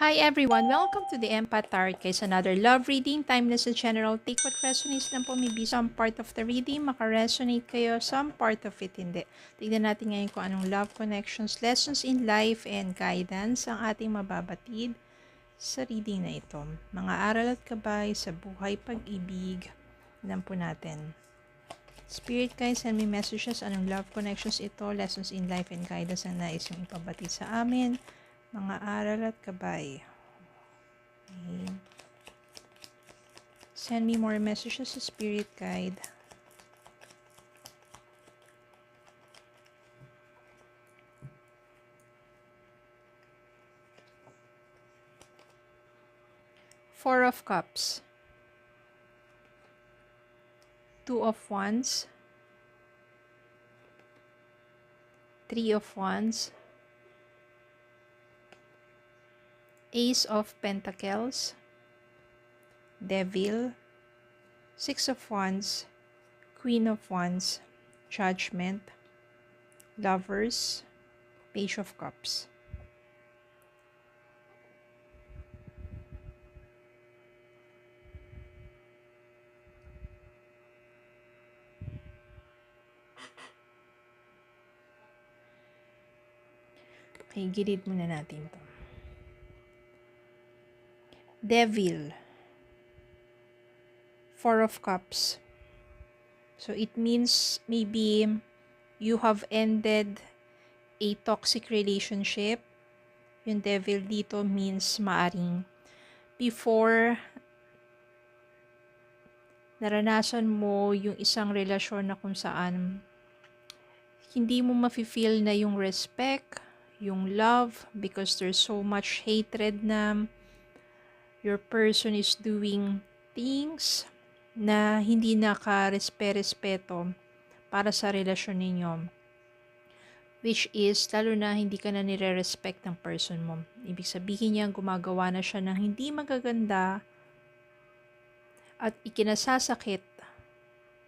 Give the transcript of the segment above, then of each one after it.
Hi everyone! Welcome to the Empath Tarot Guys. Another love reading, timeless and general. Take what resonates lang po. Maybe some part of the reading makaresonate kayo, some part of it hindi. Tignan natin ngayon kung anong love connections, lessons in life, and guidance ang ating mababatid sa reading na ito. Mga aral at gabay sa buhay pag-ibig. Tignan po natin. Spirit guys, send me messages. Anong love connections ito, lessons in life, and guidance ang nais yung ipabatid sa amin. Mga aral at gabay. Okay. Send me more messages sa Spirit Guide. Four of Cups. Two of Wands. Three of Wands. Ace of Pentacles, Devil, Six of Wands, Queen of Wands, Judgment, Lovers, Page of Cups. Okay, gilid muna natin to. Devil, Four of Cups. So it means maybe you have ended a toxic relationship. Yung devil dito means maaring before naranasan mo yung isang relasyon na kung saan hindi mo mafe-feel na yung respect, yung love, because there's so much hatred na your person is doing things na hindi naka-respeto para sa relasyon ninyo. Which is, lalo na hindi ka na nire-respect ng person mo. Ibig sabihin niya, gumagawa na siya ng hindi magaganda at ikinasasakit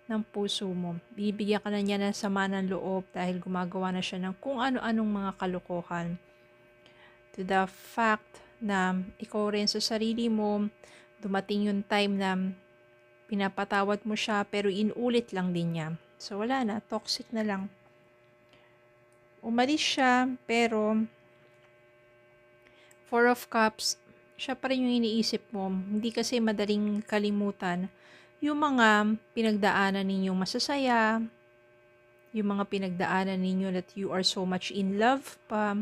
ng puso mo. Bibigyan ka na niya ng sama ng loob dahil gumagawa na siya ng kung ano-anong mga kalokohan. To the fact na ikaw rin sa sarili mo, dumating yung time na pinapatawad mo siya pero inulit lang din niya. So wala na, toxic na lang. Umalis siya pero Four of Cups, siya pa rin yung iniisip mo. Hindi kasi madaling kalimutan yung mga pinagdaanan ninyong masasaya, yung mga pinagdaanan ninyo that you are so much in love pa.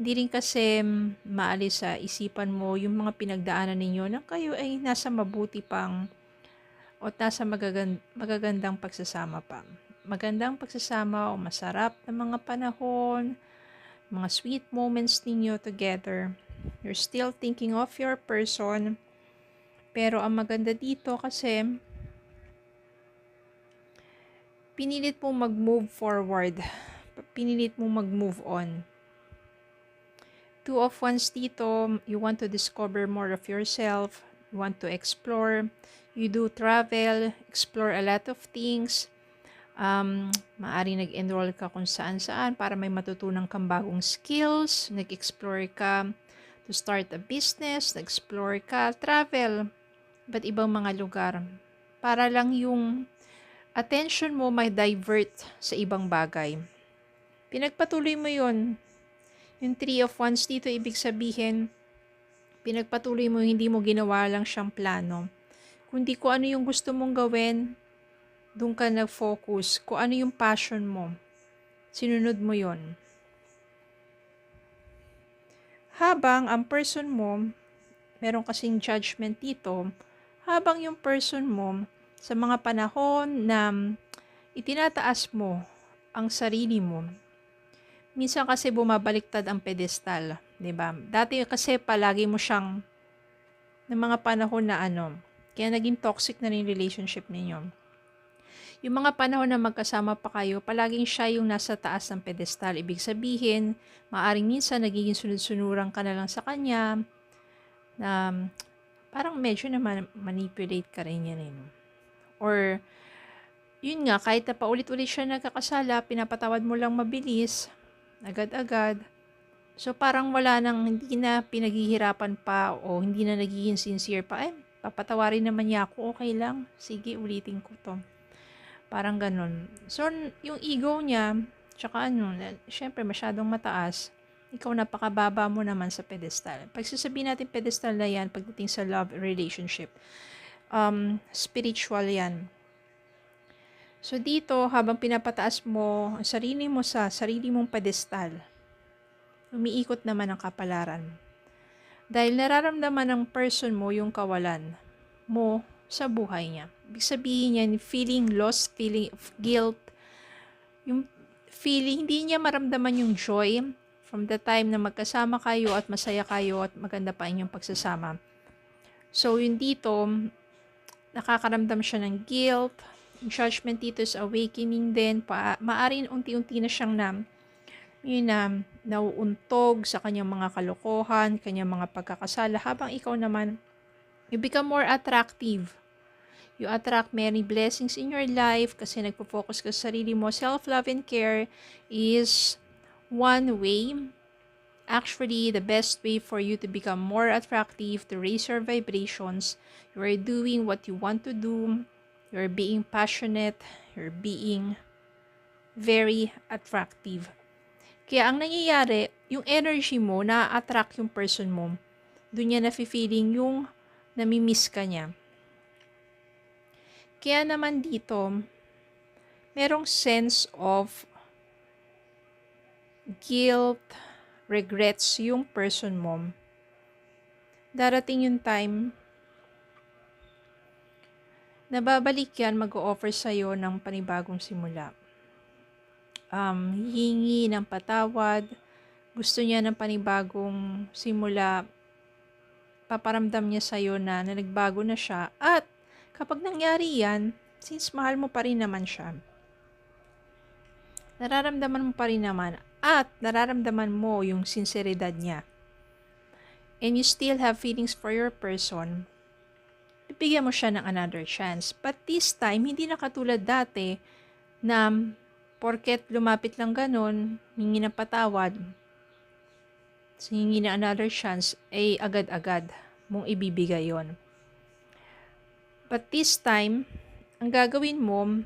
Hindi rin kasi maalis sa isipan mo yung mga pinagdaanan ninyo na kayo ay nasa mabuti pang o nasa magagandang pagsasama pa. Magandang pagsasama o masarap na mga panahon, mga sweet moments ninyo together. You're still thinking of your person. Pero ang maganda dito kasi pinilit mong mag-move forward. Pinilit mong mag-move on. Two of Wands dito, you want to discover more of yourself. You want to explore. You do travel, explore a lot of things. Maari nag-enroll ka kung saan-saan para may matutunan kang bagong skills. Nag-explore ka to start a business. Nag-explore ka, travel. But ibang mga lugar. Para lang yung attention mo may divert sa ibang bagay. Pinagpatuloy mo yun. Yung Three of Wands dito, ibig sabihin, pinagpatuloy mo, hindi mo ginawa lang siyang plano. Kundi kung ano yung gusto mong gawin, doon ka nag-focus. Kung ano yung passion mo, sinunod mo yon. Habang ang person mo, meron kasing judgment dito, habang yung person mo, sa mga panahon na itinataas mo ang sarili mo, minsan kasi bumabaliktad ang pedestal, 'di ba? Dati kasi palagi mo siyang ng mga panahon na kaya naging toxic na rin relationship ninyo. Yung mga panahon na magkasama pa kayo, palaging siya yung nasa taas ng pedestal. Ibig sabihin, maaring minsan nagiging sunod-sunuran ka na lang sa kanya, na parang medyo na manipulate ka rin yan. Or, yun nga, kahit na paulit-ulit siya nagkakasala, pinapatawad mo lang mabilis, agad-agad. So, parang wala nang, hindi na pinaghihirapan pa o hindi na nagiging sincere pa. Papatawarin naman niya ako, okay lang. Sige, ulitin ko to. Parang ganun. So, yung ego niya, tsaka syempre masyadong mataas. Ikaw napakababa mo naman sa pedestal. Pag sasabihin natin pedestal na yan, pagdating sa love relationship, spiritual yan. So, dito, habang pinapataas mo ang sarili mo sa sarili mong pedestal, umiikot naman ang kapalaran. Dahil nararamdaman ng person mo yung kawalan mo sa buhay niya. Ibig sabihin yan, feeling lost, feeling of guilt, yung feeling, hindi niya maramdaman yung joy from the time na magkasama kayo at masaya kayo at maganda pa inyong pagsasama. So, yun dito, nakakaramdam siya ng guilt. Yung judgment dito is awakening din. Maaring unti-unti na siyang nauuntog sa kanyang mga kalokohan, kanyang mga pagkakasala, habang ikaw naman, you become more attractive. You attract many blessings in your life kasi nagpo-focus ka sa sarili mo. Self-love and care is one way, actually the best way for you to become more attractive, to raise your vibrations. You are doing what you want to do. You're being passionate. You're being very attractive. Kaya ang nangyayari, yung energy mo, na-attract yung person mo. Doon niya nafe-feeling yung namimiss ka niya. Kaya naman dito, merong sense of guilt, regrets yung person mo. Darating yung time, nababalik yan, mag-o-offer sa'yo ng panibagong simula. Hihingi ng patawad, gusto niya ng panibagong simula, paparamdam niya sa'yo na nagbago na siya, at kapag nangyari yan, since mahal mo pa rin naman siya, nararamdaman mo pa rin naman, at nararamdaman mo yung sinseridad niya, and you still have feelings for your person, bibigyan mo siya ng another chance. But this time, hindi na katulad dati na porket lumapit lang ganun, hingi ng patawad, hingi na another chance, ay agad-agad mong ibibigay yon. But this time, ang gagawin mo,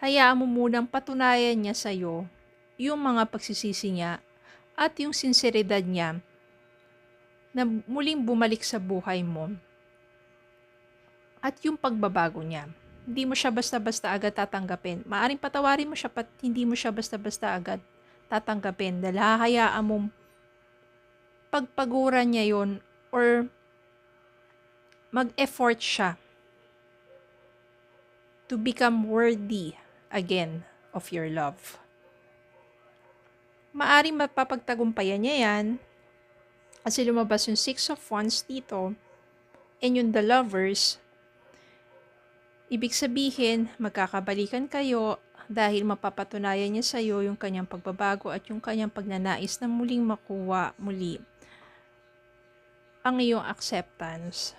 hayaan mo munang patunayan niya sa'yo yung mga pagsisisi niya at yung sinseridad niya na muling bumalik sa buhay mo at yung pagbabago niya. Hindi mo siya basta-basta agad tatanggapin. Maaring patawarin mo siya, hindi mo siya basta-basta agad tatanggapin. Dahil hahayaan mong pagpaguran niya yon or mag-effort siya to become worthy again of your love. Maaring mapapagtagumpayan niya yan kasi lumabas yung 6 of Wands dito and yung the Lovers. Ibig sabihin, magkakabalikan kayo dahil mapapatunayan niya sa iyo yung kanyang pagbabago at yung kanyang pagnanais na muling makuha muli ang iyong acceptance.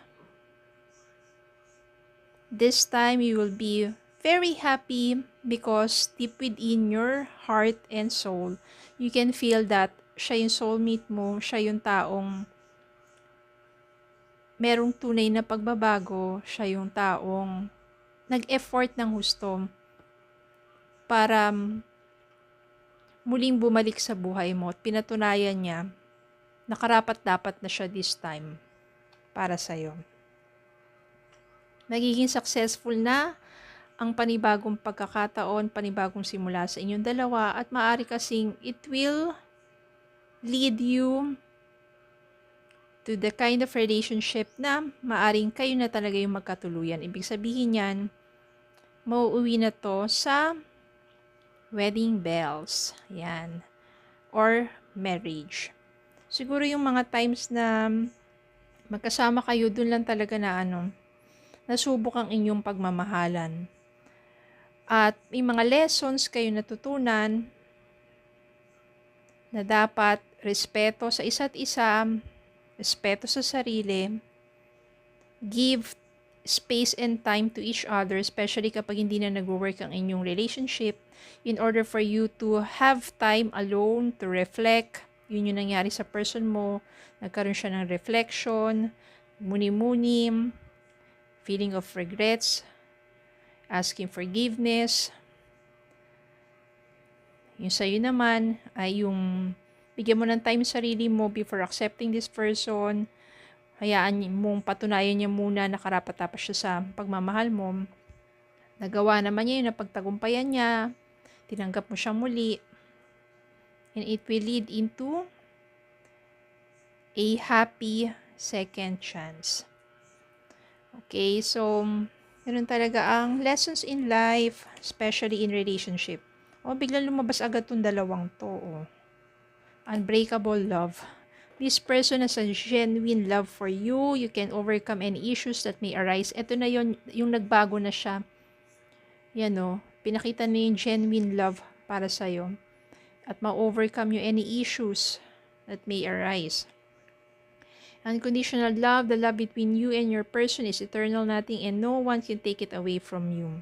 This time, you will be very happy because deep within your heart and soul, you can feel that siya yung soulmate mo, siya yung taong merong tunay na pagbabago, siya yung taong nag-effort ng husto para muling bumalik sa buhay mo at pinatunayan niya na karapat-dapat na siya this time para sa'yo. Magiging successful na ang panibagong pagkakataon, panibagong simula sa inyong dalawa at maaari kasing it will lead you to the kind of relationship na maaring kayo na talaga yung magkatuluyan. Ibig sabihin yan, mauuwi na to sa wedding bells. Yan. Or marriage. Siguro yung mga times na magkasama kayo, dun lang talaga na nasubok ang inyong pagmamahalan. At may mga lessons kayo natutunan na dapat respeto sa isa't isa, respeto sa sarili, give space and time to each other, especially kapag hindi na nag-work ang inyong relationship, in order for you to have time alone to reflect. Yun yung nangyari sa person mo. Nagkaroon siya ng reflection, muni-muni, feeling of regrets, asking forgiveness. Yung sa'yo naman ay yung bigyan mo ng time sa sarili mo before accepting this person. Hayaan mong patunayan niya muna na karapat-dapat siya sa pagmamahal mo. Nagawa naman niya yun, napagtagumpayan niya. Tinanggap mo siyang muli. And it will lead into a happy second chance. Okay, so ganun talaga ang lessons in life, especially in relationship. Biglang lumabas agad tong dalawang to. Unbreakable love. This person has a genuine love for you. You can overcome any issues that may arise. Ito na yung nagbago na siya. Yan pinakita na yung genuine love para sa'yo. At ma-overcome yung any issues that may arise. Unconditional love, the love between you and your person is eternal, nothing and no one can take it away from you.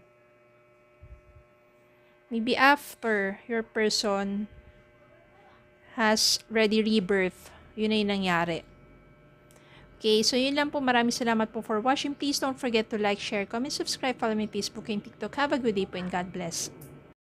Maybe after your person has ready rebirth, yun na yung nangyari. Okay, so yun lang po. Maraming salamat po for watching. Please don't forget to like, share, comment, subscribe, follow me Facebook and TikTok. Have a good day po and God bless.